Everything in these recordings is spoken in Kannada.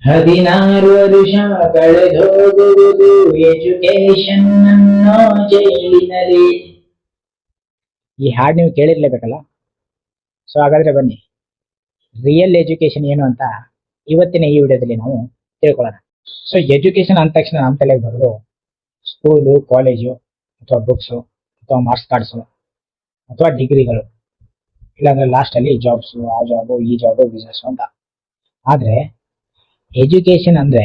16 ವರುಷ ಕಳೆದೋಗುವುದು ಎಜುಕೇಶನ್ ಅನ್ನೋ ಜೈಲಿನಲ್ಲಿ. ಈ ಹಾಡು ನೀವು ಕೇಳಿರ್ಲೇಬೇಕಲ್ಲ. ಸೊ ಹಾಗಾದ್ರೆ ಬನ್ನಿ, ರಿಯಲ್ ಎಜುಕೇಶನ್ ಏನು ಅಂತ ಇವತ್ತಿನ ಈ ವಿಡಿಯೋದಲ್ಲಿ ನಾವು ತಿಳ್ಕೊಳ್ಳೋಣ. ಸೊ ಎಜುಕೇಶನ್ ಅಂದ ತಕ್ಷಣ ನಮ್ಮ ತಲೆಗೆ ಬರೋದು ಸ್ಕೂಲು, ಕಾಲೇಜು, ಅಥವಾ ಬುಕ್ಸು, ಅಥವಾ ಮಾರ್ಕ್ಸ್ ಕಾರ್ಡ್ಸು, ಅಥವಾ ಡಿಗ್ರಿಗಳು, ಇಲ್ಲಾಂದ್ರೆ ಲಾಸ್ಟ್ ಅಲ್ಲಿ ಜಾಬ್ಸು, ಆ ಜಾಬು, ಈ ಜಾಬು, ಬಿಸ್ನೆಸ್ ಅಂತ. ಆದ್ರೆ ಎಜುಕೇಶನ್ ಅಂದ್ರೆ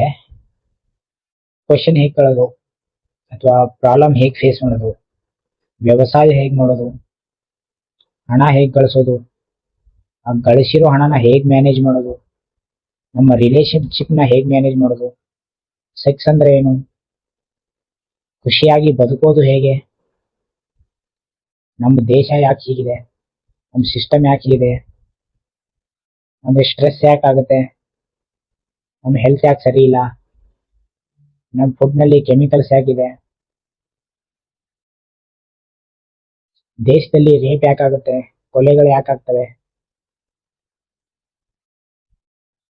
ಕ್ವಶನ್ ಹೇಗೆ ಕೇಳೋದು, ಅಥವಾ ಪ್ರಾಬ್ಲಮ್ ಹೇಗೆ ಫೇಸ್ ಮಾಡೋದು, ವ್ಯವಸಾಯ ಹೇಗೆ ಮಾಡೋದು, ಹಣ ಹೇಗೆ ಗಳಿಸೋದು, ಆ ಗಳಿಸಿರೋ ಹಣನ ಹೇಗೆ ಮ್ಯಾನೇಜ್ ಮಾಡೋದು, ನಮ್ಮ ರಿಲೇಶನ್ಶಿಪ್ನ ಹೇಗೆ ಮ್ಯಾನೇಜ್ ಮಾಡೋದು, ಸೆಕ್ಸ್ ಅಂದ್ರೆ ಏನು, ಖುಷಿಯಾಗಿ ಬದುಕೋದು ಹೇಗೆ, ನಮ್ಮ ದೇಶ ಯಾಕೆ ಹೀಗಿದೆ, ನಮ್ಮ ಸಿಸ್ಟಮ್ ಯಾಕೆ ಹೀಗಿದೆ, ನಮಗೆ ಸ್ಟ್ರೆಸ್ ಯಾಕೆ ಆಗುತ್ತೆ, ನಮ್ಮ ಹೆಲ್ತ್ ಯಾಕೆ ಸರಿ ಇಲ್ಲ, ನಮ್ಮ ಫುಡ್ನಲ್ಲಿ ಕೆಮಿಕಲ್ಸ್ ಯಾಕಿದೆ, ದೇಶದಲ್ಲಿ ರೇಪ್ ಯಾಕಾಗುತ್ತೆ, ಕೊಲೆಗಳು ಯಾಕಾಗ್ತವೆ,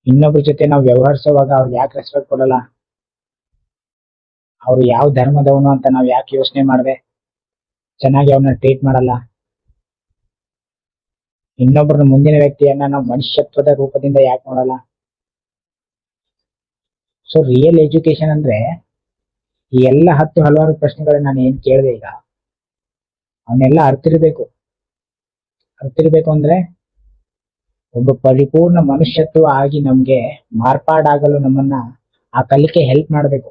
ಇನ್ನೊಬ್ಬರ ಜೊತೆ ನಾವು ವ್ಯವಹರಿಸುವಾಗ ಅವ್ರಿಗೆ ಯಾಕೆ ರೆಸ್ಪೆಕ್ಟ್ ಕೊಡಲ್ಲ, ಅವ್ರು ಯಾವ ಧರ್ಮದವನು ಅಂತ ನಾವು ಯಾಕೆ ಯೋಚನೆ ಮಾಡದೆ ಚೆನ್ನಾಗಿ ಅವ್ರನ್ನ ಟ್ರೀಟ್ ಮಾಡಲ್ಲ, ಇನ್ನೊಬ್ಬರ ಮುಂದಿನ ವ್ಯಕ್ತಿಯನ್ನ ನಾವು ಮನುಷ್ಯತ್ವದ ರೂಪದಿಂದ ಯಾಕೆ ನೋಡಲ್ಲ. ಸೊ ರಿಯಲ್ ಎಜುಕೇಶನ್ ಅಂದ್ರೆ ಈ ಎಲ್ಲ ಹಲವಾರು ಪ್ರಶ್ನೆಗಳನ್ನ ನಾನು ಏನ್ ಕೇಳಿದೆ ಈಗ, ಅವನ್ನೆಲ್ಲ ಅರ್ತಿರ್ಬೇಕು ಅಂದ್ರೆ ಒಬ್ಬ ಪರಿಪೂರ್ಣ ಮನುಷ್ಯತ್ವ ಆಗಿ ನಮ್ಗೆ ಮಾರ್ಪಾಡಾಗಲು ನಮ್ಮನ್ನ ಆ ಕಲಿಕೆ ಹೆಲ್ಪ್ ಮಾಡಬೇಕು.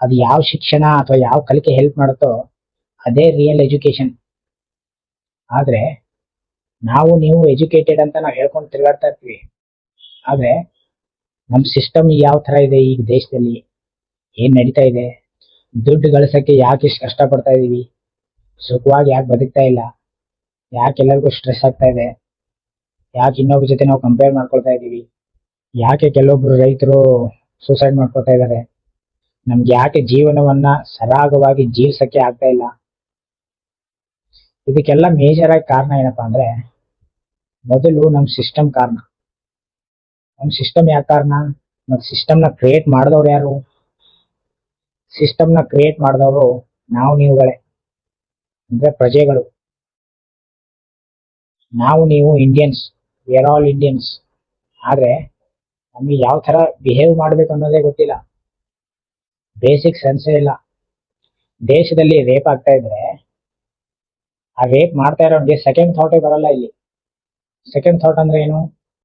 ಅದು ಯಾವ ಶಿಕ್ಷಣ ಅಥವಾ ಯಾವ ಕಲಿಕೆ ಹೆಲ್ಪ್ ಮಾಡುತ್ತೋ ಅದೇ ರಿಯಲ್ ಎಜುಕೇಶನ್. ಆದ್ರೆ ನೀವು ಎಜುಕೇಟೆಡ್ ಅಂತ ನಾವು ಹೇಳ್ಕೊಂಡು ತಿರುಗಾಡ್ತಾ ಇರ್ತೀವಿ. ಆದ್ರೆ ನಮ್ ಸಿಸ್ಟಮ್ ಯಾವ ತರ ಇದೆ, ಈಗ ದೇಶದಲ್ಲಿ ಏನ್ ನಡೀತಾ ಇದೆ, ದುಡ್ಡು ಗಳಿಸಕ್ಕೆ ಯಾಕೆ ಇಷ್ಟು ಕಷ್ಟ ಪಡ್ತಾ ಇದೀವಿ, ಸುಖವಾಗಿ ಯಾಕೆ ಬದುಕ್ತಾ ಇಲ್ಲ, ಯಾಕೆ ಎಲ್ಲರಿಗೂ ಸ್ಟ್ರೆಸ್ ಆಗ್ತಾ ಇದೆ, ಯಾಕೆ ಇನ್ನೊಬ್ಬರ ಜೊತೆ ನಾವು ಕಂಪೇರ್ ಮಾಡ್ಕೊಳ್ತಾ ಇದೀವಿ, ಯಾಕೆ ಕೆಲವೊಬ್ರು ರೈತರು ಸೂಸೈಡ್ ಮಾಡ್ಕೊಳ್ತಾ ಇದ್ದಾರೆ, ನಮ್ಗೆ ಯಾಕೆ ಜೀವನವನ್ನ ಸರಾಗವಾಗಿ ಜೀವಿಸಕ್ಕೆ ಆಗ್ತಾ ಇಲ್ಲ. ಇದಕ್ಕೆಲ್ಲ ಮೇಜರ್ ಆಗಿ ಕಾರಣ ಏನಪ್ಪಾ ಅಂದ್ರೆ, ಮೊದಲು ನಮ್ ಸಿಸ್ಟಮ್ ಕಾರಣ. ನಮ್ ಸಿಸ್ಟಮ್ ಯಾಕೆ ಕಾರಣ, ಮತ್ತೆ ಸಿಸ್ಟಮ್ ನ ಕ್ರಿಯೇಟ್ ಮಾಡಿದವ್ರು ಯಾರು? ಸಿಸ್ಟಮ್ ನ ಕ್ರಿಯೇಟ್ ಮಾಡಿದವರು ನೀವುಗಳೇ, ಅಂದ್ರೆ ಪ್ರಜೆಗಳು. ನೀವು Indians, we are all Indians. ಆದ್ರೆ ನಮ್ಗೆ ಯಾವ ತರ ಬಿಹೇವ್ ಮಾಡ್ಬೇಕು ಅನ್ನೋದೇ ಗೊತ್ತಿಲ್ಲ, ಬೇಸಿಕ್ ಸೆನ್ಸೇ ಇಲ್ಲ. ದೇಶದಲ್ಲಿ ರೇಪ್ ಆಗ್ತಾ ಇದ್ರೆ ಆ ರೇಪ್ ಮಾಡ್ತಾ ಇರೋನ್ಗೆ ಸೆಕೆಂಡ್ ಥಾಟೇ ಬರಲ್ಲ. ಇಲ್ಲಿ ಸೆಕೆಂಡ್ ಥಾಟ್ ಅಂದ್ರೆ ಏನು,